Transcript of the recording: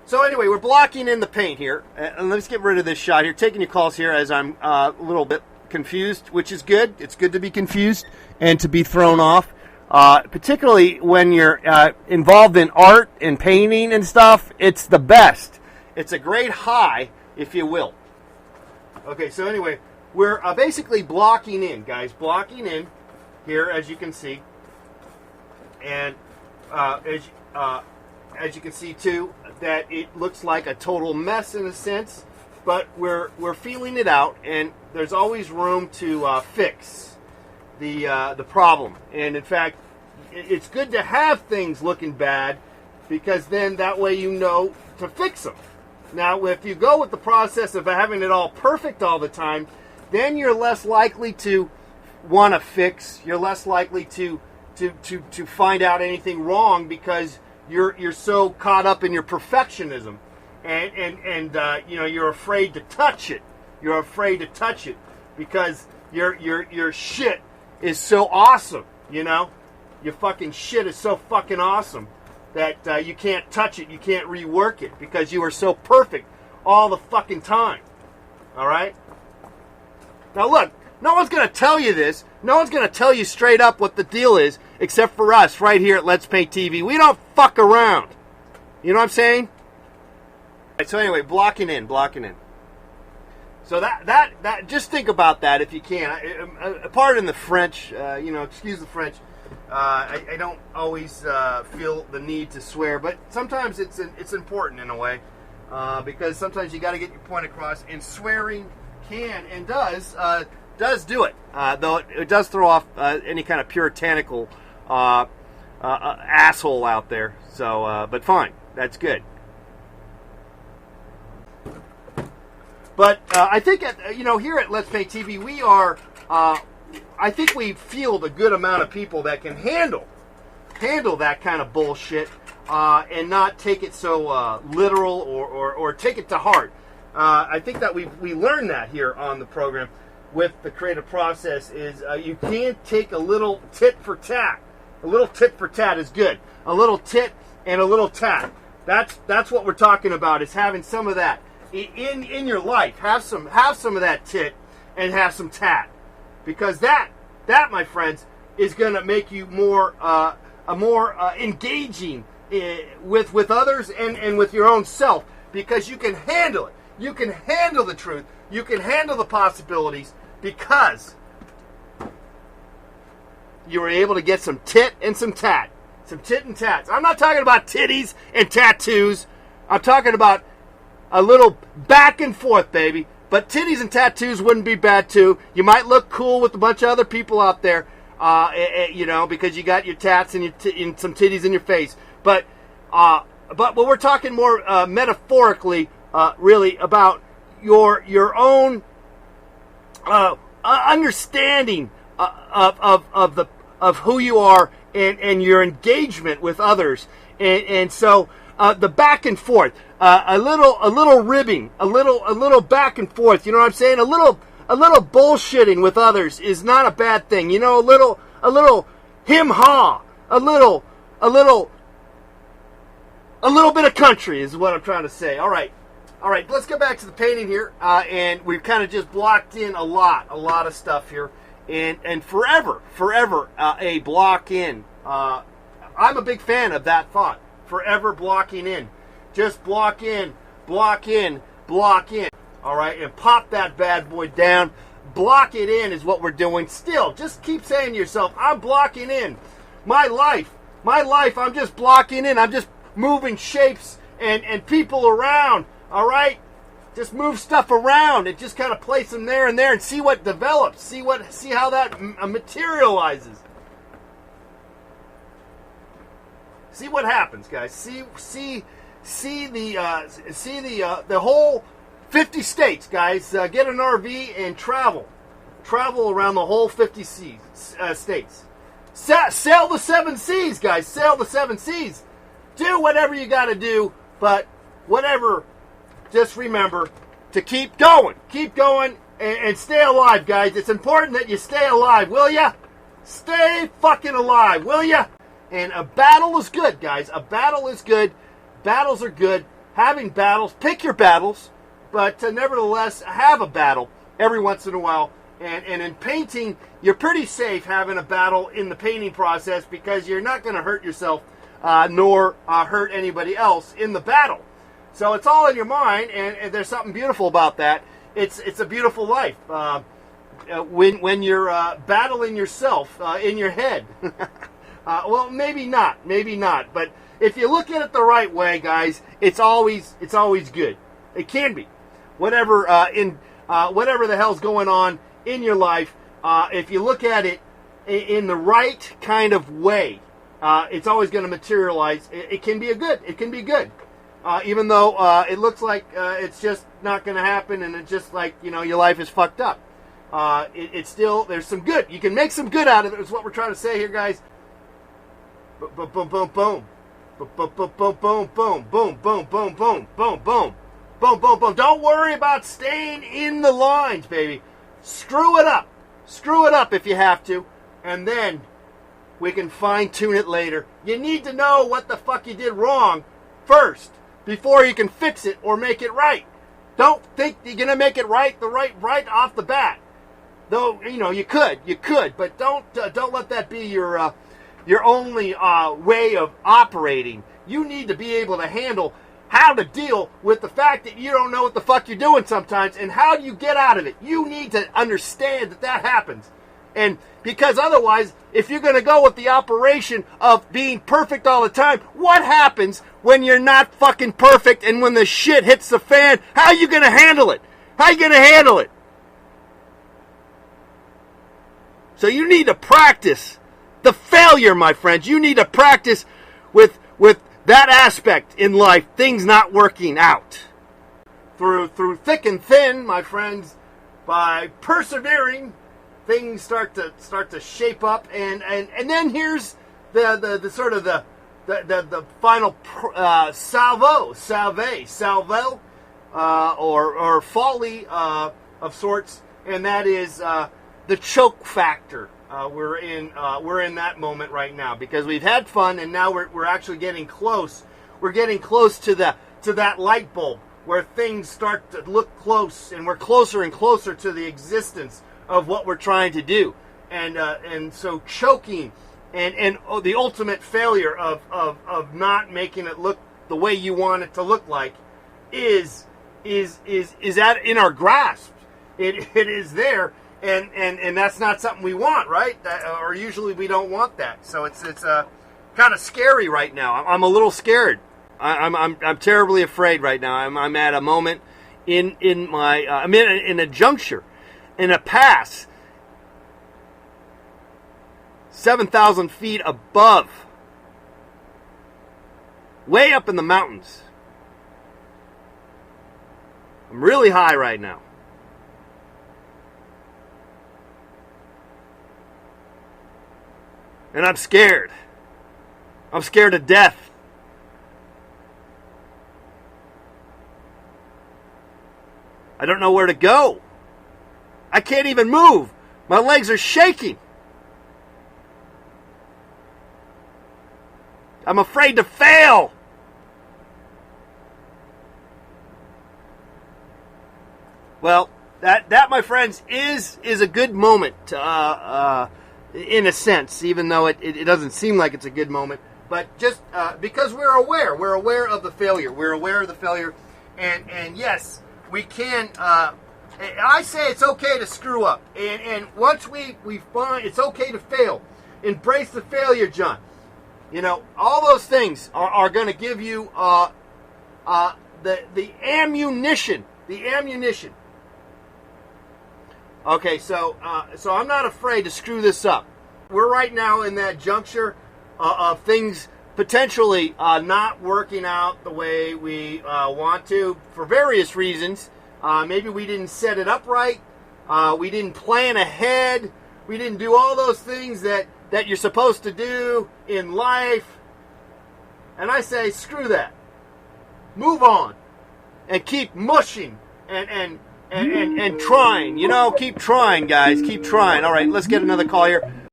So anyway, we're blocking in the paint here. And let's get rid of this shot here. Taking your calls here as I'm a little bit confused, which is good. It's good to be confused and to be thrown off. Particularly when you're involved in art and painting and stuff. It's the best. It's a great high, if you will. Okay, so anyway, we're basically blocking in, guys. Blocking in here, as you can see. And as you can see, too, that it looks like a total mess in a sense, but we're feeling it out, and there's always room to fix the problem. And in fact, it's good to have things looking bad, because then that way you know to fix them. Now, if you go with the process of having it all perfect all the time, then you're less likely to want to fix. You're less likely to find out anything wrong, because you're so caught up in your perfectionism, and you know, you're afraid to touch it. You're afraid to touch it because your shit is so awesome. You know, your fucking shit is so fucking awesome that you can't touch it. You can't rework it because you are so perfect all the fucking time. All right. Now look, no one's gonna tell you this. No one's going to tell you straight up what the deal is, except for us right here at Let's Paint TV. We don't fuck around. You know what I'm saying? Right, so anyway, blocking in. So that just think about that if you can. Pardon the French, you know, excuse the French. I don't always feel the need to swear, but sometimes it's important in a way, because sometimes you got to get your point across, and swearing can and does do it, though it does throw off any kind of puritanical asshole out there. So, but fine, that's good. But I think here at Let's Paint TV, we are. I think we field a good amount of people that can handle that kind of bullshit and not take it so literal or take it to heart. I think that we learned that here on the program. With the creative process is you can't take a little tit for tat. A little tit for tat is good. A little tit and a little tat. That's what we're talking about, is having some of that in your life. Have some of that tit and have some tat, because that my friends is going to make you more engaging with others and with your own self, because you can handle it. You can handle the truth. You can handle the possibilities, because you were able to get some tit and some tat. Some tit and tats. I'm not talking about titties and tattoos. I'm talking about a little back and forth, baby. But titties and tattoos wouldn't be bad, too. You might look cool with a bunch of other people out there, you know, because you got your tats and some titties in your face. But we're talking more metaphorically, really, about your own understanding of who you are and your engagement with others, and so the back and forth, a little ribbing, a little back and forth. You know what I'm saying? A little bullshitting with others is not a bad thing. You know, a little him ha, a little bit of country is what I'm trying to say. All right, let's go back to the painting here, and we've kind of just blocked in a lot of stuff here, and forever, a block in. I'm a big fan of that thought. Forever blocking in. Just block in. All right, and pop that bad boy down. Block it in is what we're doing. Still, just keep saying to yourself, I'm blocking in. My life, I'm just blocking in. I'm just moving shapes and people around. All right, just move stuff around and just kind of place them there and there and see what develops. See how that materializes. See what happens, guys. See the whole 50 states, guys. Get an RV and travel around the whole 50 states. Sail the 7 seas, guys. Sail the 7 seas. Do whatever you got to do, but whatever. Just remember to keep going and stay alive, guys. It's important that you stay alive, will ya? Stay fucking alive, will ya? And a battle is good, guys. A battle is good. Battles are good. having battles. Pick your battles, but nevertheless, have a battle every once in a while. And in painting, you're pretty safe having a battle in the painting process because you're not going to hurt yourself nor hurt anybody else in the battle. So it's all in your mind, and there's something beautiful about that. It's a beautiful life when you're battling yourself in your head. Well, maybe not, but if you look at it the right way, guys, it's always good. It can be, whatever the hell's going on in your life. If you look at it in the right kind of way, it's always going to materialize. It can be good, even though it looks like it's just not going to happen, and it's just like your life is fucked up. It's still, there's some good. You can make some good out of it. Is what we're trying to say here, guys. Boom, boom, boom, boom. Boom, boom, boom, boom, boom, boom, boom, boom, boom, boom, boom, boom, boom, boom, boom. Don't worry about staying in the lines, baby. Screw it up. Screw it up if you have to, and then we can fine-tune it later. You need to know what the fuck you did wrong first before you can fix it or make it right. Don't think you're gonna make it right right off the bat. Though you could, but don't let that be your only way of operating. You need to be able to handle how to deal with the fact that you don't know what the fuck you're doing sometimes, and how do you get out of it. You need to understand that happens. And because otherwise, if you're going to go with the operation of being perfect all the time, what happens when you're not fucking perfect, and when the shit hits the fan, how are you going to handle it? How are you going to handle it? So you need to practice the failure, my friends. You need to practice with that aspect in life, things not working out. Through thick and thin, my friends, by persevering, things start to shape up, and then here's the sort of the final salvo or folly of sorts, and that is the choke factor. We're in that moment right now because we've had fun, and now we're actually getting close. We're getting close to that light bulb where things start to look close, and we're closer and closer to the existence of what we're trying to do. And so choking and the ultimate failure of not making it look the way you want it to look like is that in our grasp. It is there. And that's not something we want, right? Or usually we don't want that. So it's kind of scary right now. I'm a little scared. I'm terribly afraid right now. I'm at a moment in my I'm in a juncture, in a pass, 7,000 feet above, way up in the mountains. I'm really high right now. And I'm scared. I'm scared to death. I don't know where to go. I can't even move. My legs are shaking. I'm afraid to fail. Well, that my friends, is a good moment in a sense, even though it doesn't seem like it's a good moment. But just because we're aware of the failure. We're aware of the failure. And yes, we can, I say it's okay to screw up. And once we find it's okay to fail, embrace the failure, John. All those things are going to give you the ammunition. The ammunition. Okay, so I'm not afraid to screw this up. We're right now in that juncture of things potentially not working out the way we want to for various reasons. Maybe we didn't set it up right. We didn't plan ahead. We didn't do all those things that you're supposed to do in life. And I say, screw that. Move on. And keep mushing and trying. Keep trying, guys. Keep trying. All right, let's get another call here.